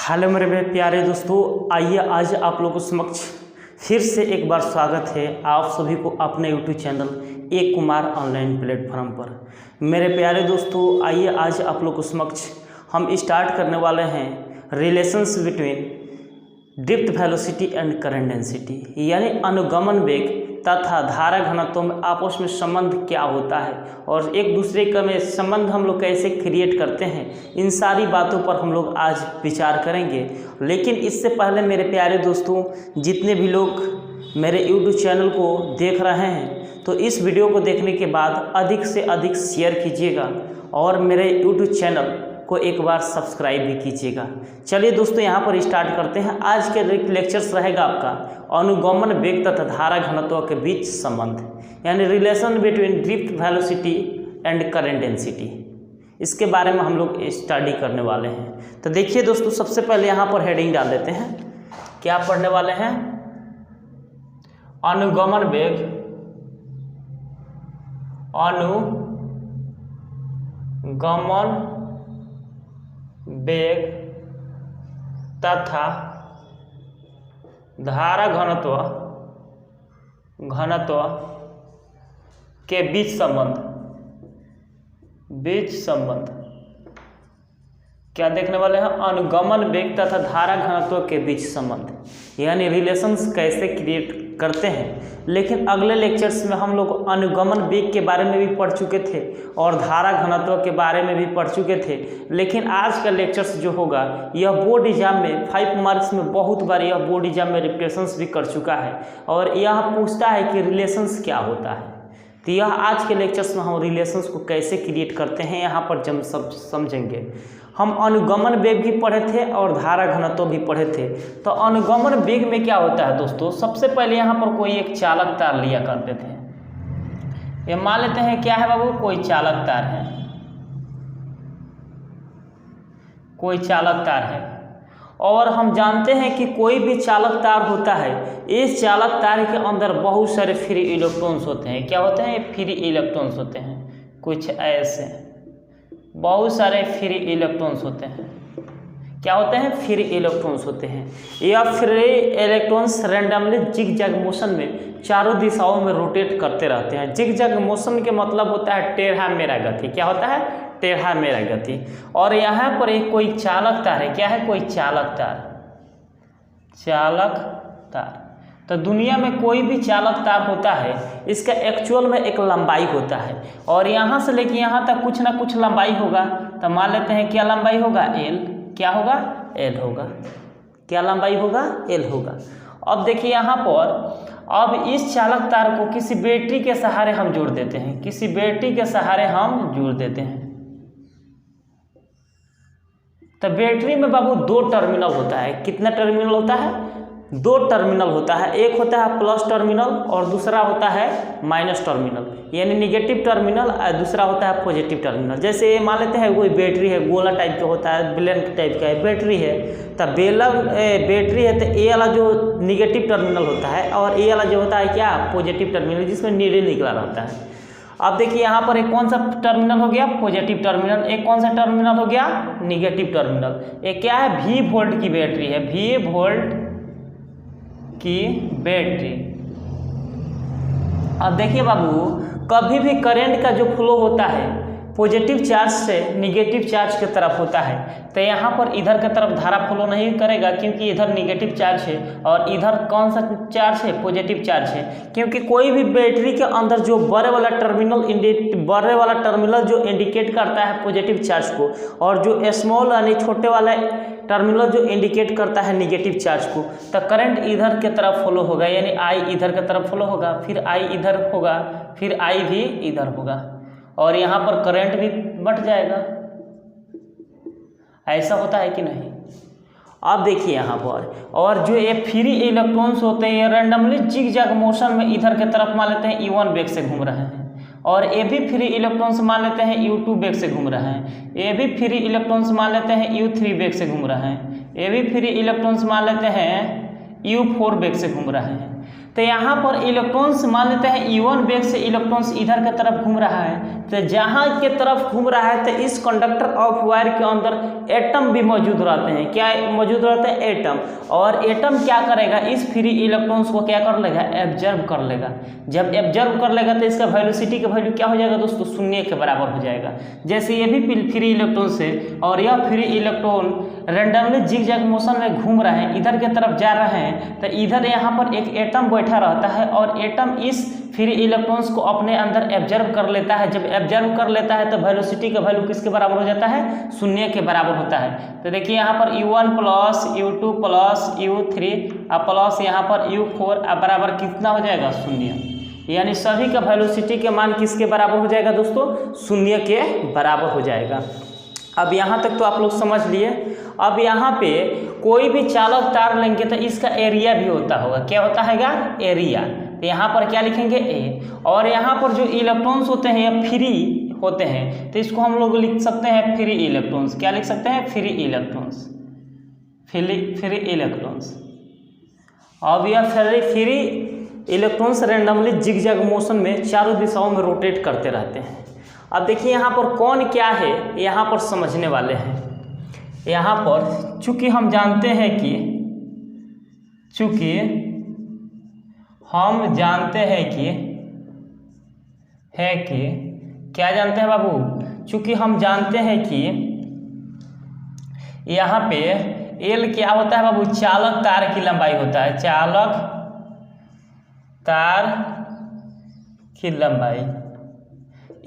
Hello मेरे प्यारे दोस्तों, आइए आज आप लोगों के समक्ष फिर से एक बार स्वागत है आप सभी को अपने यूट्यूब चैनल एक कुमार ऑनलाइन प्लेटफॉर्म पर। मेरे प्यारे दोस्तों, आइए आज आप लोगों के समक्ष हम स्टार्ट करने वाले हैं relations between drift velocity and current density, यानी अनुगमन वेग तथा धारा घनत्व में आपस में संबंध क्या होता है और एक दूसरे का में संबंध हम लोग कैसे क्रिएट करते हैं, इन सारी बातों पर हम लोग आज विचार करेंगे। लेकिन इससे पहले मेरे प्यारे दोस्तों, जितने भी लोग मेरे YouTube चैनल को देख रहे हैं तो इस वीडियो को देखने के बाद अधिक से अधिक शेयर कीजिएगा और मेरे YouTube चैनल को एक बार सब्सक्राइब भी कीजिएगा। चलिए दोस्तों, यहाँ पर स्टार्ट करते हैं। आज के लेक्चर्स रहेगा आपका अनुगमन वेग तथा धारा घनत्व के बीच संबंध, यानी relation between drift velocity and current density. इसके बारे में हम लोग स्टडी करने वाले हैं। तो देखिए दोस्तों, सबसे पहले यहाँ पर हेडिंग डाल देते हैं। क्या पढ़ने वाले हैं? अनुगमन वेग, अनुगमन वेग तथा धारा घनत्व के बीच संबंध क्या देखने वाले हैं? अनुगमन वेग तथा धारा घनत्व के बीच संबंध, यानी रिलेशंस कैसे क्रिएट करते हैं। लेकिन अगले लेक्चर्स में हम लोग अनुगमन वेग के बारे में भी पढ़ चुके थे और धारा घनत्व के बारे में भी पढ़ चुके थे। लेकिन आज का लेक्चर्स जो होगा यह बोर्ड एग्जाम में 5 मार्क्स में बहुत बार यह बोर्ड एग्जाम में रिप्रेजेंस भी कर चुका है और यह पूछता है कि रिलेशंस क्या होता है। तो यह आज के लेक्चर्स में हम रिलेशंस को कैसे क्रिएट करते हैं यहाँ पर जब सब समझेंगे। हम अनुगमन वेग भी पढ़े थे और धारा घनत्व भी पढ़े थे। तो अनुगमन वेग में क्या होता है दोस्तों, सबसे पहले यहाँ पर कोई एक चालक तार लिया करते थे। ये मान लेते हैं क्या है बाबू, कोई चालक तार है, कोई चालक तार है और हम जानते हैं कि कोई भी चालक तार होता है, इस चालक तार के अंदर बहुत सारे फ्री इलेक्ट्रॉन्स होते हैं। क्या होते हैं? ये फ्री इलेक्ट्रॉन्स होते हैं, कुछ ऐसे बहुत सारे फ्री इलेक्ट्रॉन्स होते हैं। क्या होते हैं? फ्री इलेक्ट्रॉन्स होते हैं। यह free electrons randomly zigzag motion में चारों दिशाओं में रोटेट करते रहते हैं। जिग-जैग मोशन के मतलब होता है टेढ़ा मेढ़ा गति। क्या होता है? टेढ़ा मेढ़ा गति। और यहाँ पर एक कोई चालक तार है। क्या है? कोई चालक तार, चालक तार। तो दुनिया में कोई भी चालक तार होता है, इसका एक्चुअल में एक लंबाई होता है और यहाँ से लेके यहाँ तक कुछ ना कुछ लंबाई होगा। तो मान लेते हैं क्या लंबाई होगा? एल। क्या होगा? एल होगा। क्या लंबाई होगा? एल होगा। अब देखिए यहाँ पर, अब इस चालक तार को किसी बैटरी के सहारे हम जोड़ देते हैं, किसी बैटरी के सहारे हम जोड़ देते हैं। तो बैटरी में बाबू 2 टर्मिनल होता है। कितना टर्मिनल होता है? 2 टर्मिनल होता है। एक होता है प्लस टर्मिनल और दूसरा होता है माइनस टर्मिनल, यानी निगेटिव टर्मिनल, और दूसरा होता है पॉजिटिव टर्मिनल। जैसे मान लेते हैं कोई बैटरी है, गोला टाइप का होता है, ब्लैंक टाइप का है, बैटरी है। तो बैटरी है तो ए वाला जो निगेटिव टर्मिनल होता है और ए वाला जो होता है क्या? पॉजिटिव टर्मिनल, जिसमें नीडल निकला रहता है। अब देखिए यहाँ पर एक कौन सा टर्मिनल हो गया? Positive terminal. एक कौन सा टर्मिनल हो गया? Negative terminal. एक क्या है? V वोल्ट की बैटरी है, V वोल्ट की बैटरी। अब देखिए बाबू, कभी भी करंट का जो फ्लो होता है पॉजिटिव चार्ज से निगेटिव चार्ज की तरफ होता है, तो यहाँ पर इधर की तरफ धारा फ्लो नहीं करेगा क्योंकि इधर निगेटिव चार्ज है और इधर कौन सा चार्ज है? पॉजिटिव चार्ज है। क्योंकि कोई भी बैटरी के अंदर जो बड़े वाला टर्मिनल जो इंडिकेट करता है पॉजिटिव चार्ज को और जो स्मॉल यानी छोटे वाला टर्मिनल जो इंडिकेट करता है निगेटिव चार्ज को, तो करंट इधर की तरफ फ्लो होगा, यानी आई इधर की तरफ फ्लो होगा, फिर आई इधर होगा, फिर आई भी इधर होगा और यहाँ पर करंट भी बढ़ जाएगा। ऐसा होता है कि नहीं? अब देखिए यहाँ पर, और जो ये फ्री इलेक्ट्रॉन्स होते हैं ये रैंडमली जिग-जैग मोशन में इधर की तरफ मान लेते हैं U1 वेग से घूम रहे हैं और ये भी फ्री इलेक्ट्रॉन्स मान लेते हैं U2 वेग से घूम रहे हैं। ये भी फ्री इलेक्ट्रॉन्स मान लेते हैं U3 वेग से घूम रहे हैं। ये भी फ्री इलेक्ट्रॉन्स मान लेते हैं U4 वेग से घूम रहे हैं। तो यहाँ पर इलेक्ट्रॉन्स मान लेते हैं E1 वेग से इलेक्ट्रॉन्स इधर की तरफ घूम रहा है, तो जहाँ के तरफ घूम रहा है तो इस कंडक्टर ऑफ वायर के अंदर एटम भी मौजूद रहते हैं। क्या मौजूद रहते हैं? एटम। और एटम क्या करेगा, इस फ्री इलेक्ट्रॉन्स को क्या कर लेगा, एब्जर्व कर लेगा। जब एब्जर्व कर लेगा तो इसका वेलोसिटी का वैल्यू क्या हो जाएगा दोस्तों, शून्य के बराबर हो जाएगा। जैसे ये भी फ्री इलेक्ट्रॉन्स है और यह free electron randomly zigzag motion में घूम रहे हैं, इधर की तरफ जा रहे हैं, तो इधर यहाँ पर एक एटम बैठा रहता है और एटम इस फ्री इलेक्ट्रॉन्स को अपने अंदर एब्जर्व कर लेता है। जब एब्जर्व कर लेता है तो वेलोसिटी का वैल्यू किसके बराबर हो जाता है, शून्य के बराबर होता है। तो देखिए यहाँ पर U1 plus U2 plus U3 और प्लस यहाँ पर U4 बराबर कितना हो जाएगा, शून्य। यानी सभी का वेलोसिटी के मान किसके बराबर हो जाएगा दोस्तों, शून्य के बराबर हो जाएगा। अब यहाँ तक तो आप लोग समझ लिए। अब यहाँ पे कोई भी चालक तार लेंगे तो इसका एरिया भी होता होगा। क्या होता हैगा, एरिया। तो यहाँ पर क्या लिखेंगे, ए। और यहाँ पर जो इलेक्ट्रॉन्स होते हैं ये फ्री होते हैं, तो इसको हम लोग लिख सकते हैं फ्री इलेक्ट्रॉन्स। क्या लिख सकते हैं, फ्री इलेक्ट्रॉन्स, फ्री इलेक्ट्रॉन्स। अब यह free electrons randomly zigzag motion में चारों दिशाओं में रोटेट करते रहते हैं। अब देखिए यहाँ पर कौन क्या है, यहाँ पर समझने वाले हैं। यहाँ पर चूंकि हम जानते हैं कि क्या जानते हैं बाबू, चूंकि हम जानते हैं कि यहाँ पे एल क्या होता है बाबू, चालक तार की लंबाई होता है। चालक तार की लंबाई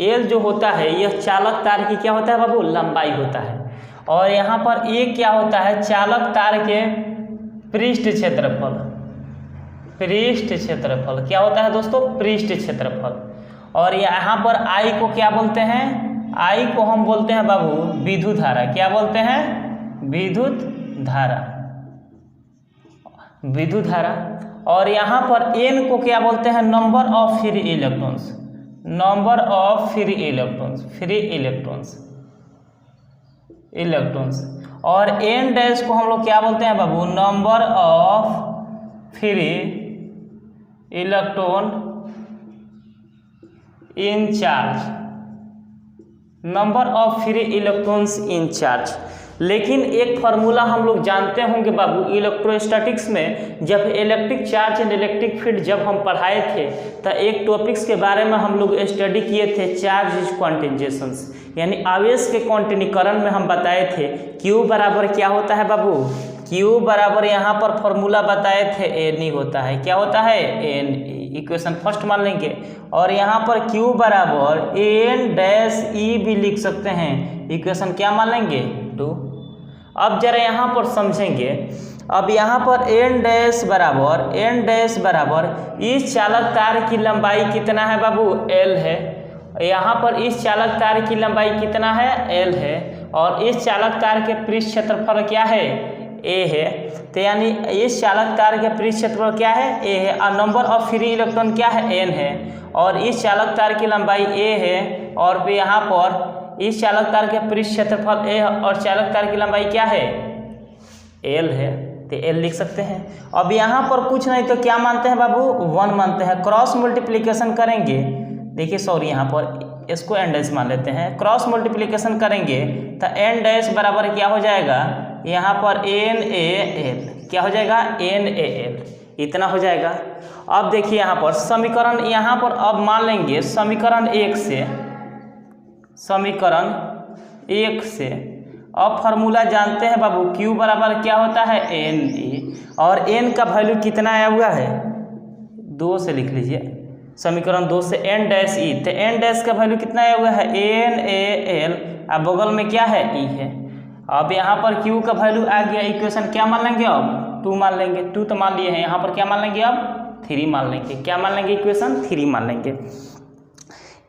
एल जो होता है यह चालक तार की क्या होता है बाबू, लंबाई होता है। और यहाँ पर ए क्या होता है, चालक तार के पृष्ठ क्षेत्रफल। पृष्ठ क्षेत्रफल क्या होता है दोस्तों, पृष्ठ क्षेत्रफल। और यहाँ पर आई को क्या बोलते हैं, आई को हम बोलते हैं बाबू विद्युत धारा। क्या बोलते हैं, विद्युत धारा, विद्युत धारा। और यहाँ पर एन को क्या बोलते हैं, number of free electrons, number of free electrons, free electrons. और एन डैश को हम लोग क्या बोलते हैं बाबू, number of free electron in charge, number of free electrons in charge. लेकिन एक फार्मूला हम लोग जानते होंगे बाबू इलेक्ट्रोस्टैटिक्स में, जब electric charge and electric field जब हम पढ़ाए थे तो एक टॉपिक्स के बारे में हम लोग स्टडी किए थे, चार्ज इज क्वांटिजेशंस, यानी आवेश के क्वांटिनीकरण में हम बताए थे Q बराबर क्या होता है बाबू, Q बराबर यहाँ पर फॉर्मूला बताए थे एन होता है। क्या होता है, एन। इक्वेशन फर्स्ट मान लेंगे। और यहाँ पर Q बराबर एन डैश ई भी लिख सकते हैं। इक्वेशन क्या मान लेंगे, 2। अब जरा यहाँ पर समझेंगे। अब यहाँ पर एन डैश बराबर इस चालक तार की लंबाई कितना है बाबू, L है। यहाँ पर इस चालक तार की लंबाई कितना है, L है। और इस चालक तार के पृष्ठ क्षेत्रफल क्या है, A है। तो यानी इस चालक तार के पृष्ठ क्षेत्रफल क्या है, A है। और नंबर ऑफ फ्री इलेक्ट्रॉन क्या है, N है। और इस चालक तार की लंबाई A है। और फिर यहाँ पर इस चालक तार के पृष्ठ क्षेत्रफल A है और चालक तार की लंबाई क्या है, L है। तो L लिख सकते हैं। अब यहाँ पर कुछ नहीं तो क्या मानते हैं बाबू, 1 मानते हैं। क्रॉस मल्टीप्लिकेशन करेंगे, देखिए सॉरी यहाँ पर इसको एन डैश मान लेते हैं। क्रॉस मल्टीप्लिकेशन करेंगे तो एन डैश बराबर क्या हो जाएगा, यहाँ पर NaL क्या हो जाएगा, NaL इतना हो जाएगा। अब देखिए यहाँ पर समीकरण, यहाँ पर अब मान लेंगे समीकरण 1 से अब फार्मूला जानते हैं बाबू, Q बराबर क्या होता है, Na। और N का वैल्यू कितना आया हुआ है, 2 से लिख लीजिए। समीकरण 2 से N डैश ई, तो N डैश का वैल्यू कितना आया हुआ है, NaL। अब बगल में क्या है, E है। अब यहाँ पर Q का वैल्यू आ गया। इक्वेशन क्या मान लेंगे, अब 2 मान लेंगे। 2 तो मान लिए हैं, यहाँ पर क्या मान लेंगे, अब 3 मान लेंगे। क्या मान लेंगे, इक्वेशन 3 मान लेंगे।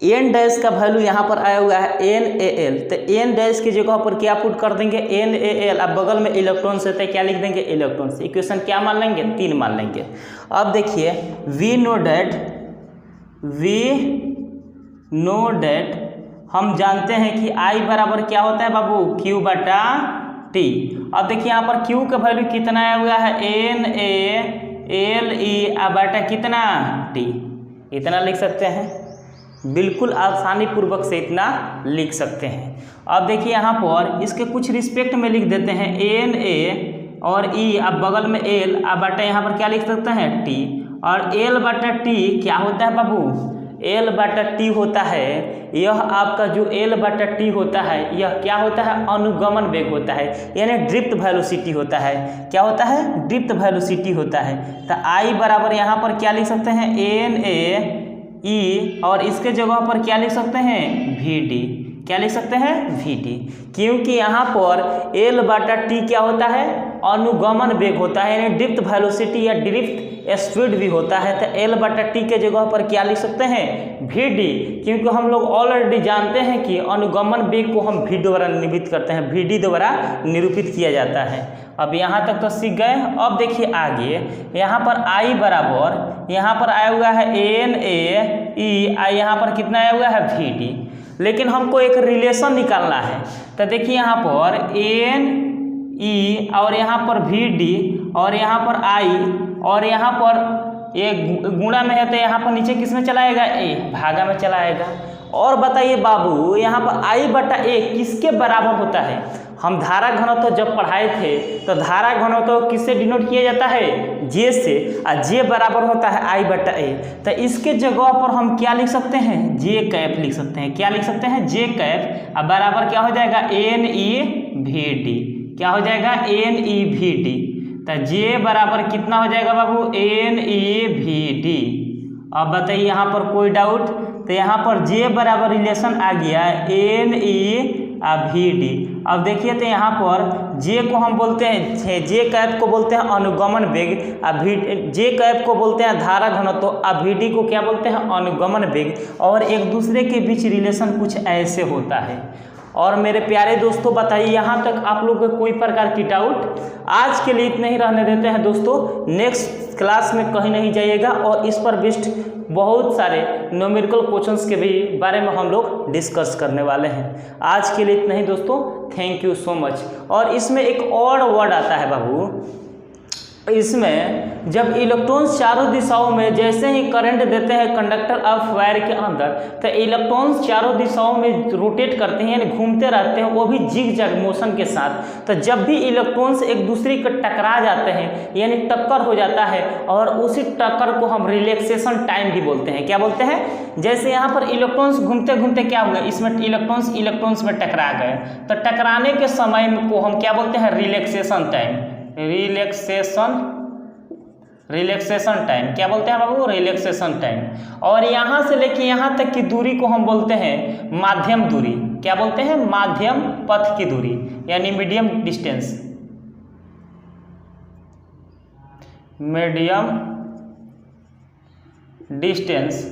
एन डैश का वैल्यू यहाँ पर आया हुआ है NaL, तो एन डैश की जगह पर क्या पुट कर देंगे, NaL। अब बगल में इलेक्ट्रॉन से तो क्या लिख देंगे, इलेक्ट्रॉन से। इक्वेशन क्या मान लेंगे, 3 मान लेंगे। अब देखिए वी नो डेट हम जानते हैं कि I बराबर क्या होता है बाबू, Q बटा T। अब देखिए यहाँ पर Q का वैल्यू कितना आया हुआ है, LE कितना T, इतना लिख सकते हैं। बिल्कुल आसानी पूर्वक से इतना लिख सकते हैं। अब देखिए यहाँ पर इसके कुछ रिस्पेक्ट में लिख देते हैं NA और E, अब बगल में L, अब बटा यहाँ पर क्या लिख सकते हैं T, और L/T क्या होता है बाबू, L/T होता है, यह आपका जो L/T होता है यह क्या होता है, अनुगमन वेग होता है, यानी ड्रिफ्ट वेलोसिटी होता है। क्या होता है, ड्रिफ्ट वेलोसिटी होता है। तो I बराबर यहाँ पर क्या लिख सकते हैं NAE, और इसके जगह पर क्या लिख सकते हैं VD, क्या लिख सकते हैं VD, क्योंकि यहाँ पर L/T क्या होता है, अनुगमन वेग होता है, यानी ड्रिफ्ट वेलोसिटी या ड्रिफ्ट स्पीड भी होता है। तो L/T के जगह पर क्या लिख सकते हैं VD, क्योंकि हम लोग ऑलरेडी जानते हैं कि अनुगमन वेग को हम V द्वारा निरूपित करते हैं, VD द्वारा निरूपित किया जाता है। अब यहाँ तक तो सीख गए। अब देखिए आगे यहाँ पर I बराबर यहाँ पर आया हुआ है NAE, यहाँ पर कितना आया हुआ है VD, लेकिन हमको एक रिलेशन निकालना है। तो देखिए यहाँ पर NE और यहाँ पर VD और यहाँ पर I और यहाँ पर ये गुणा में है, तो यहाँ पर नीचे किस में चला आएगा, A भागा में चला आएगा। और बताइए बाबू यहाँ पर I/A किसके बराबर होता है, हम धारा घनत्व जब पढ़ाए थे तो धारा घनत्व किससे डिनोट किया जाता है, J से, और J बराबर होता है I/A। तो इसके जगह पर हम क्या लिख सकते हैं, J लिख सकते हैं। क्या लिख सकते हैं, J, अब बराबर क्या हो जाएगा NEVD, क्या हो जाएगा NEVD। तो J बराबर कितना हो जाएगा बाबू NEVD। अब बताइए यहाँ पर कोई डाउट, तो यहाँ पर J बराबर रिलेशन आ गया NEVD। अब देखिए तो यहाँ पर J को हम बोलते हैं, J को बोलते हैं अनुगमन वेग, J को बोलते हैं धारा घनत्व, अब VD को क्या बोलते हैं अनुगमन वेग, और एक दूसरे के बीच रिलेशन कुछ ऐसे होता है। और मेरे प्यारे दोस्तों बताइए यहाँ तक आप लोगों को कोई प्रकार की डाउट, आज के लिए इतना ही रहने देते हैं दोस्तों, नेक्स्ट क्लास में कहीं नहीं जाइएगा, और इस पर बेस्ड बहुत सारे न्यूमेरिकल क्वेश्चंस के भी बारे में हम लोग डिस्कस करने वाले हैं। आज के लिए इतना ही दोस्तों, थैंक यू सो मच। और इसमें एक और वर्ड आता है बाबू, इसमें जब इलेक्ट्रॉन्स चारों दिशाओं में जैसे ही करंट देते हैं कंडक्टर ऑफ वायर के अंदर, तो इलेक्ट्रॉन्स चारों दिशाओं में रोटेट करते हैं, यानी घूमते रहते हैं, वो भी जिग जैग मोशन के साथ। तो जब भी इलेक्ट्रॉन्स एक दूसरे को टकरा जाते हैं, यानी टक्कर हो जाता है, और उसी टक्कर को हम रिलैक्सेशन टाइम भी बोलते हैं। क्या बोलते हैं, जैसे यहाँ पर इलेक्ट्रॉन्स घूमते घूमते क्या हुआ, इसमें इलेक्ट्रॉन्स में टकरा गए, तो टकराने के समय को हम क्या बोलते हैं रिलैक्सेशन टाइम, रिलैक्सेशन टाइम। क्या बोलते हैं बाबू, रिलैक्सेशन टाइम। और यहाँ से लेके यहाँ तक की दूरी को हम बोलते हैं माध्यम दूरी। क्या बोलते हैं, माध्यम पथ की दूरी, यानी मीडियम डिस्टेंस, मीडियम डिस्टेंस,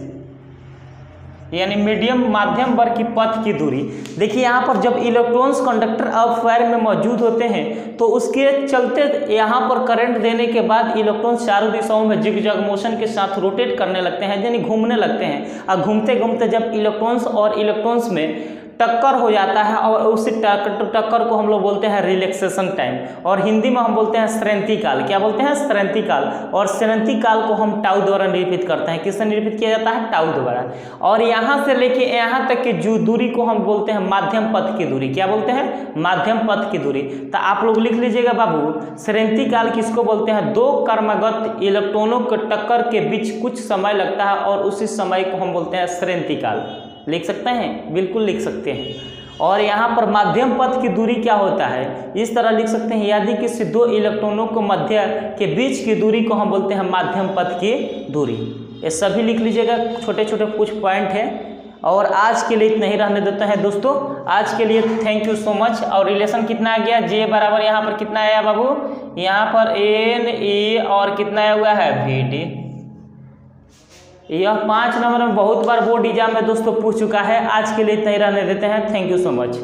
यानी मीडियम माध्यम वर्ग की पथ की दूरी। देखिए यहाँ पर जब इलेक्ट्रॉन्स कंडक्टर ऑफ वायर में मौजूद होते हैं, तो उसके चलते यहाँ पर करंट देने के बाद इलेक्ट्रॉन्स चारों दिशाओं में जिग-जैग मोशन के साथ रोटेट करने लगते हैं, यानी घूमने लगते हैं। और घूमते घूमते जब इलेक्ट्रॉन्स और इलेक्ट्रॉन्स में टक्कर हो जाता है, और उसी टक्कर को हम लोग बोलते हैं रिलैक्सेशन टाइम, और हिंदी में हम बोलते हैं श्रृंति काल। क्या बोलते हैं, श्रृंति काल। और श्रृंति काल को हम टाउ द्वारा निरूपित करते हैं। किससे निरूपित किया जाता है, टाउ द्वारा। और यहाँ से लेके यहाँ तक की जो दूरी को हम बोलते हैं माध्यम पथ की दूरी। क्या बोलते हैं, माध्यम पथ की दूरी। तो आप लोग लिख लीजिएगा बाबू, श्रृंति काल किसको बोलते हैं, दो क्रमगत इलेक्ट्रॉनों के टक्कर के बीच कुछ समय लगता है, और उसी समय को हम बोलते हैं श्रृंति काल। लिख सकते हैं, बिल्कुल लिख सकते हैं। और यहाँ पर माध्यम पथ की दूरी क्या होता है, इस तरह लिख सकते हैं, यदि किसी दो इलेक्ट्रॉनों को मध्य के बीच की दूरी को हम बोलते हैं माध्यम पथ की दूरी। ये सभी लिख लीजिएगा, छोटे छोटे कुछ पॉइंट हैं। और आज के लिए इतना ही रहने देते हैं दोस्तों। आज के लिए थैंक यू सो मच। और रिलेशन कितना आ गया, J बराबर यहाँ पर कितना आया बाबू, यहाँ पर NE और कितना आया हुआ है VD। यह 5 नंबर में बहुत बार बोर्ड एग्जाम में दोस्तों पूछ चुका है। आज के लिए इतना ही रहने देते हैं। Thank you so much.